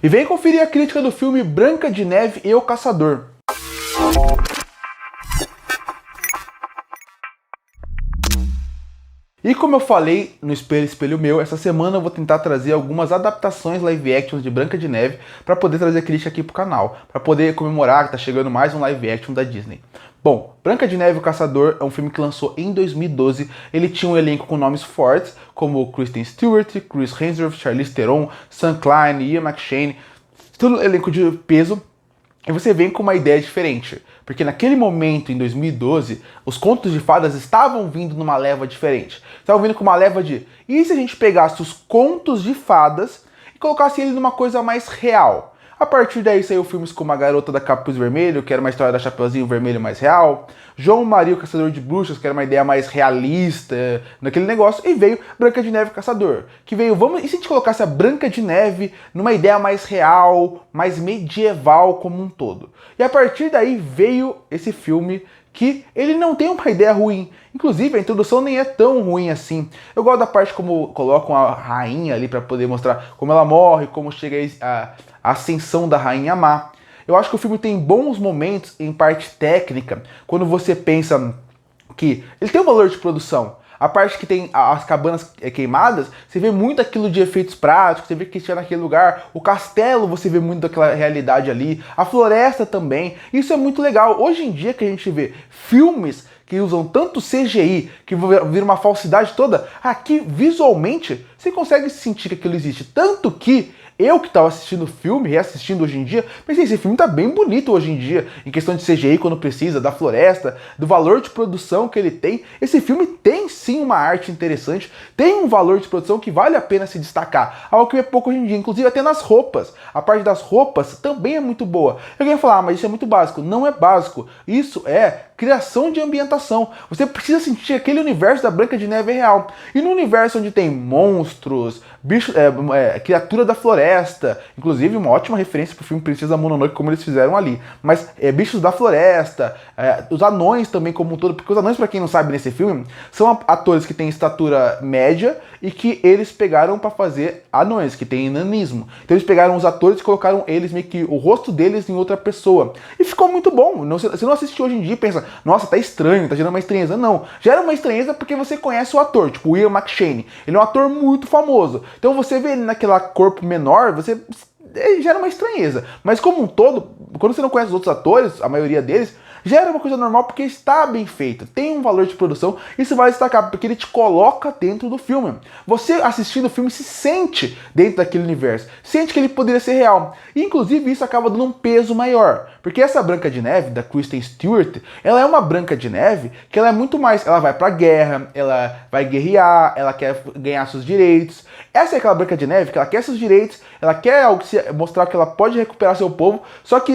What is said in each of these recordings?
E vem conferir a crítica do filme Branca de Neve e o Caçador. E como eu falei no Espelho Espelho Meu, essa semana eu vou tentar trazer algumas adaptações live action de Branca de Neve para poder trazer crítica aqui pro canal, para poder comemorar que tá chegando mais um live action da Disney. Bom, Branca de Neve e o Caçador é um filme que lançou em 2012. Ele tinha um elenco com nomes fortes, como Kristen Stewart, Chris Hemsworth, Charlize Theron, Sam Klein, Ian McShane, todo elenco de peso. E você vem com uma ideia diferente, porque naquele momento, em 2012, os contos de fadas estavam vindo numa leva diferente. Estavam vindo com uma leva de, e se a gente pegasse os contos de fadas e colocasse ele numa coisa mais real? A partir daí saiu filmes como A Garota da Capuz Vermelho, que era uma história da Chapeuzinho Vermelho mais real, João Maria o Caçador de Bruxas, que era uma ideia mais realista naquele negócio, e veio Branca de Neve e Caçador, que veio, e se a gente colocasse a Branca de Neve numa ideia mais real, mais medieval como um todo? E a partir daí veio esse filme que ele não tem uma ideia ruim. Inclusive, a introdução nem é tão ruim assim. Eu gosto da parte como colocam a rainha ali para poder mostrar como ela morre, como chega a ascensão da Rainha Má. Eu acho que o filme tem bons momentos em parte técnica, quando você pensa que ele tem um valor de produção. A parte que tem as cabanas queimadas, você vê muito aquilo de efeitos práticos, você vê que tinha naquele lugar. O castelo, você vê muito daquela realidade ali. A floresta também. Isso é muito legal. Hoje em dia que a gente vê filmes que usam tanto CGI, que vira uma falsidade toda, aqui visualmente você consegue sentir que aquilo existe. Tanto que eu que estava assistindo o filme, reassistindo hoje em dia, pensei, esse filme tá bem bonito hoje em dia, em questão de CGI quando precisa, da floresta, do valor de produção que ele tem. Esse filme tem sim uma arte interessante, tem um valor de produção que vale a pena se destacar, algo que é pouco hoje em dia, inclusive até nas roupas. A parte das roupas também é muito boa. Eu ia falar, mas isso é muito básico. Não é básico, isso é criação de ambientação. Você precisa sentir aquele universo da Branca de Neve real. E no universo onde tem monstros, bichos, criatura da floresta, inclusive uma ótima referência pro filme Princesa Mononoke, como eles fizeram ali. Mas bichos da floresta, os anões também como um todo, porque os anões, pra quem não sabe nesse filme, são atores que têm estatura média e que eles pegaram pra fazer anões, que tem nanismo. Então eles pegaram os atores e colocaram eles meio que o rosto deles em outra pessoa. E ficou muito bom. Você não assiste hoje em dia e pensa, nossa, tá estranho, tá gerando uma estranheza. Não, gera uma estranheza porque você conhece o ator, tipo o Ian McShane. Ele é um ator muito famoso. Então você vê ele naquele corpo menor, você gera uma estranheza. Mas como um todo, quando você não conhece os outros atores, a maioria deles, gera uma coisa normal porque está bem feito, tem um valor de produção, isso vai destacar porque ele te coloca dentro do filme. Você assistindo o filme se sente dentro daquele universo, sente que ele poderia ser real. E inclusive isso acaba dando um peso maior, porque essa Branca de Neve, da Kristen Stewart, ela é uma Branca de Neve que ela é muito mais, ela vai pra guerra, ela vai guerrear, ela quer ganhar seus direitos. Essa é aquela Branca de Neve que ela quer seus direitos, ela quer mostrar que ela pode recuperar seu povo, só que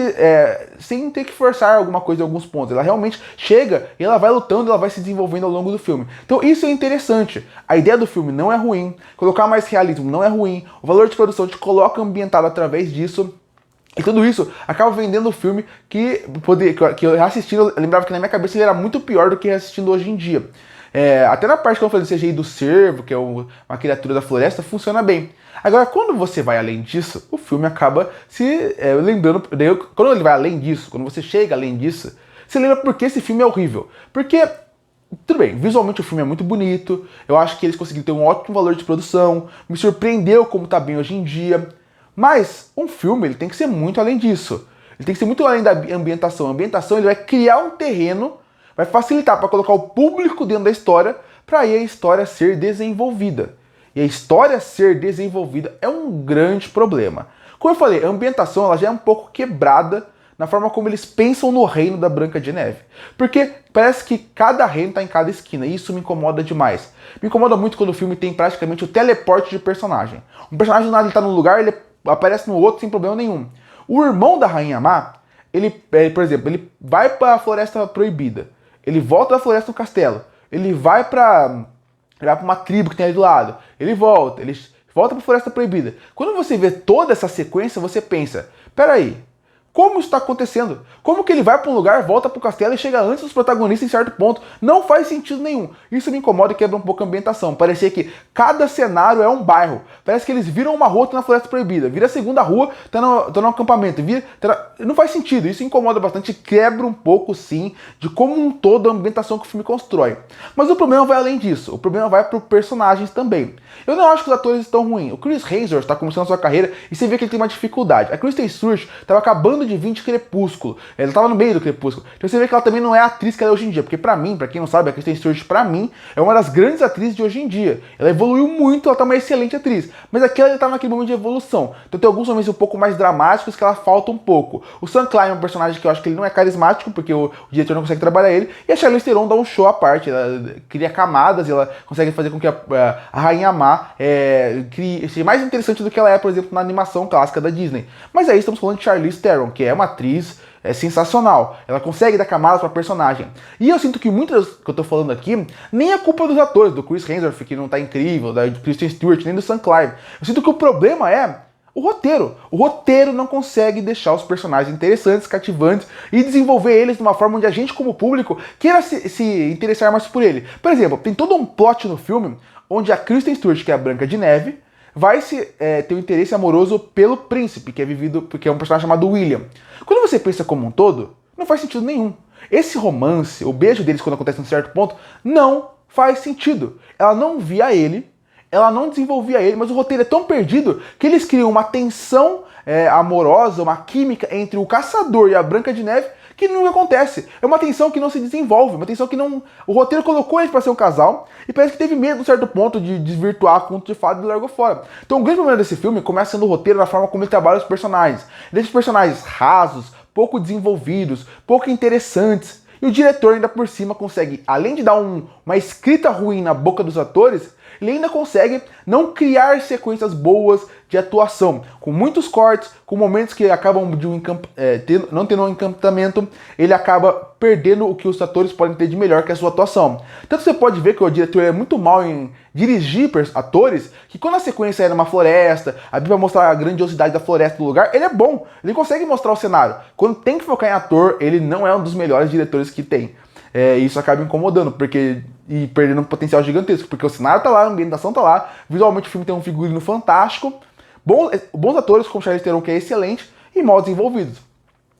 sem ter que forçar alguma coisa em alguns pontos. Ela realmente chega e ela vai lutando, ela vai se desenvolvendo ao longo do filme. Então isso é interessante. A ideia do filme não é ruim, colocar mais realismo não é ruim, o valor de produção te coloca ambientado através disso. E tudo isso acaba vendendo o filme que eu assistindo, eu lembrava que na minha cabeça ele era muito pior do que assistindo hoje em dia. Até na parte que eu falei do CGI do cervo, que é uma criatura da floresta, funciona bem. Agora, quando você vai além disso, o filme acaba se lembrando. Quando ele vai além disso, quando você chega além disso, você lembra por que esse filme é horrível. Porque, tudo bem, visualmente o filme é muito bonito, eu acho que eles conseguiram ter um ótimo valor de produção, me surpreendeu como tá bem hoje em dia. Mas um filme ele tem que ser muito além disso. Ele tem que ser muito além da ambientação. A ambientação ele vai criar um terreno, vai facilitar para colocar o público dentro da história, para aí a história ser desenvolvida. E a história ser desenvolvida é um grande problema. Como eu falei, a ambientação ela já é um pouco quebrada na forma como eles pensam no reino da Branca de Neve. Porque parece que cada reino está em cada esquina, e isso me incomoda demais. Me incomoda muito quando o filme tem praticamente o teleporte de personagem. Um personagem do nada está num lugar, ele aparece no outro sem problema nenhum. O irmão da Rainha Má, por exemplo, ele vai para a Floresta Proibida, ele volta da Floresta no Castelo, ele vai para uma tribo que tem ali do lado, ele volta para a Floresta Proibida. Quando você vê toda essa sequência, você pensa, peraí, Como isso está acontecendo? Como que ele vai para um lugar, volta para o castelo e chega antes dos protagonistas em certo ponto? Não faz sentido nenhum. Isso me incomoda e quebra um pouco a ambientação. Parecia que cada cenário é um bairro. Parece que eles viram uma rua, tá na Floresta Proibida. Vira a segunda rua, tá no acampamento. Não faz sentido. Isso incomoda bastante e quebra um pouco, sim, de como um todo a ambientação que o filme constrói. Mas o problema vai além disso. O problema vai para os personagens também. Eu não acho que os atores estão ruins. O Chris Hemsworth está começando a sua carreira e você vê que ele tem uma dificuldade. A Kristen Stewart estava acabando de vir de Crepúsculo. Ela estava no meio do Crepúsculo. Então você vê que ela também não é a atriz que ela é hoje em dia. Porque pra mim, pra quem não sabe, a Kristen Stewart pra mim é uma das grandes atrizes de hoje em dia. Ela evoluiu muito, ela tá uma excelente atriz. Mas aqui ela tá naquele momento de evolução. Então tem alguns momentos um pouco mais dramáticos que ela falta um pouco. O Sam Klein é um personagem que eu acho que ele não é carismático, porque o diretor não consegue trabalhar ele. E a Charlize Theron dá um show à parte. Ela cria camadas e ela consegue fazer com que a Rainha Má seja mais interessante do que ela é, por exemplo, na animação clássica da Disney. Mas aí estamos falando de Charlize Theron, que é uma atriz sensacional. Ela consegue dar camadas para personagem. E eu sinto que muitas que eu tô falando aqui, nem é culpa dos atores, do Chris Hemsworth, que não tá incrível, da Kristen Stewart, nem do Sam Klein. Eu sinto que o problema é o roteiro. O roteiro não consegue deixar os personagens interessantes, cativantes e desenvolver eles de uma forma onde a gente, como público, queira se interessar mais por ele. Por exemplo, tem todo um plot no filme onde a Kristen Stewart, que é a Branca de Neve, vai ter um interesse amoroso pelo príncipe, que é um personagem chamado William. Quando você pensa como um todo, não faz sentido nenhum. Esse romance, o beijo deles quando acontece em um certo ponto, não faz sentido. Ela não via ele, ela não desenvolvia ele, mas o roteiro é tão perdido que eles criam uma tensão amorosa, uma química entre o caçador e a Branca de Neve que nunca acontece. É uma tensão que não se desenvolve, uma tensão que não... O roteiro colocou eles para ser um casal e parece que teve medo, de certo ponto, de desvirtuar conto de fada e largou fora. Então o grande problema desse filme começa sendo o roteiro, na forma como ele trabalha os personagens. Ele deixa os personagens rasos, pouco desenvolvidos, pouco interessantes. E o diretor ainda por cima consegue, além de dar uma escrita ruim na boca dos atores, ele ainda consegue não criar sequências boas de atuação, com muitos cortes, com momentos que acabam não tendo um encantamento, ele acaba perdendo o que os atores podem ter de melhor, que é a sua atuação. Tanto você pode ver que o diretor é muito mal em dirigir atores, que quando a sequência é numa floresta, a Bíblia mostra a grandiosidade da floresta do lugar, ele é bom, ele consegue mostrar o cenário. Quando tem que focar em ator, ele não é um dos melhores diretores que tem. Isso acaba incomodando, e perdendo um potencial gigantesco, porque o cenário tá lá, a ambientação tá lá, visualmente o filme tem um figurino fantástico, bons atores como Charlize Theron, que é excelente, e mal desenvolvidos.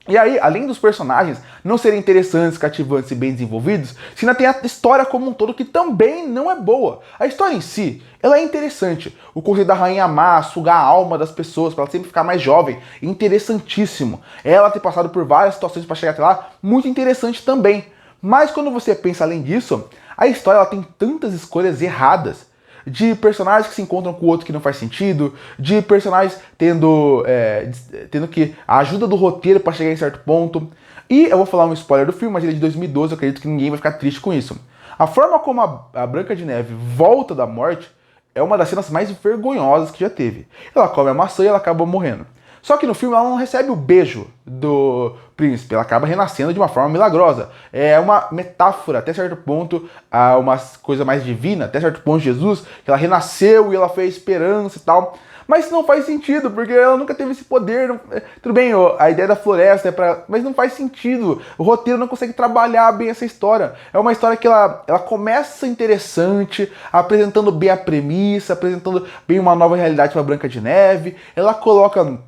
E aí, além dos personagens não serem interessantes, cativantes e bem desenvolvidos, você ainda tem a história como um todo, que também não é boa. A história em si, ela é interessante. O conceito da Rainha Má, sugar a alma das pessoas, para ela sempre ficar mais jovem, interessantíssimo. Ela ter passado por várias situações para chegar até lá, muito interessante também. Mas quando você pensa além disso, a história ela tem tantas escolhas erradas, de personagens que se encontram com o outro que não faz sentido, de personagens tendo que a ajuda do roteiro para chegar em certo ponto. E eu vou falar um spoiler do filme, mas ele é de 2012, eu acredito que ninguém vai ficar triste com isso. A forma como a Branca de Neve volta da morte é uma das cenas mais vergonhosas que já teve. Ela come a maçã e ela acaba morrendo. Só que no filme ela não recebe o beijo do príncipe, ela acaba renascendo de uma forma milagrosa. É uma metáfora, até certo ponto, a uma coisa mais divina, até certo ponto Jesus, que ela renasceu e ela fez esperança e tal. Mas não faz sentido, porque ela nunca teve esse poder. Tudo bem, a ideia da floresta é pra... Mas não faz sentido. O roteiro não consegue trabalhar bem essa história. É uma história que ela começa interessante, apresentando bem a premissa, apresentando bem uma nova realidade para Branca de Neve. Ela coloca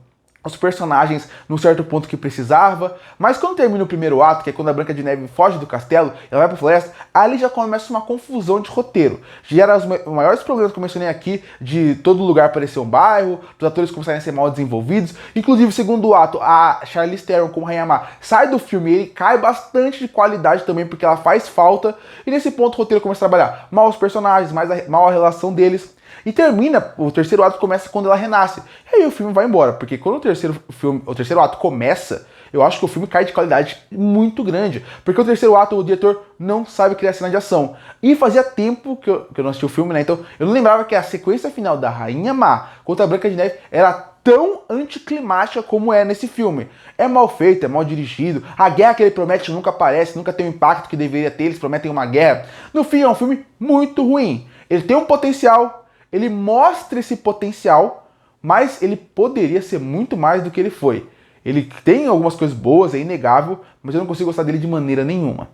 os personagens num certo ponto que precisava, mas quando termina o primeiro ato, que é quando a Branca de Neve foge do castelo, ela vai pra floresta, ali já começa uma confusão de roteiro. Gera os maiores problemas que eu mencionei aqui, de todo lugar parecer um bairro, dos atores começarem a ser mal desenvolvidos, inclusive o segundo ato, a Charlize Theron como Rainha Má sai do filme, ele cai bastante de qualidade também, porque ela faz falta, e nesse ponto o roteiro começa a trabalhar mal os personagens, mal a relação deles. E termina, o terceiro ato começa quando ela renasce. E aí o filme vai embora, porque quando o terceiro ato começa, eu acho que o filme cai de qualidade muito grande. Porque o terceiro ato, o diretor não sabe criar cena de ação. E fazia tempo que eu não assisti o filme, né? Então eu não lembrava que a sequência final da Rainha Má contra a Branca de Neve era tão anticlimática como é nesse filme. É mal feito, é mal dirigido. A guerra que ele promete nunca aparece, nunca tem o impacto que deveria ter. Eles prometem uma guerra. No fim, é um filme muito ruim. Ele tem um potencial, ele mostra esse potencial, mas ele poderia ser muito mais do que ele foi. Ele tem algumas coisas boas, é inegável, mas eu não consigo gostar dele de maneira nenhuma.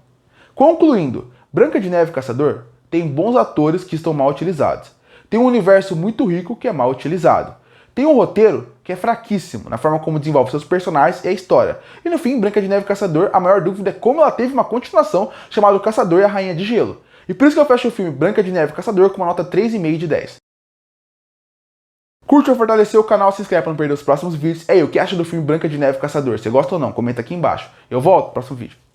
Concluindo, Branca de Neve e Caçador tem bons atores que estão mal utilizados. Tem um universo muito rico que é mal utilizado. Tem um roteiro que é fraquíssimo na forma como desenvolve seus personagens e a história. E no fim, Branca de Neve e Caçador, a maior dúvida é como ela teve uma continuação chamada O Caçador e a Rainha de Gelo. E por isso que eu fecho o filme Branca de Neve e Caçador com uma nota 3,5 de 10. Curte ou fortalecer o canal, se inscreve para não perder os próximos vídeos. Ei, o que acha do filme Branca de Neve e Caçador? Você gosta ou não? Comenta aqui embaixo. Eu volto no próximo vídeo.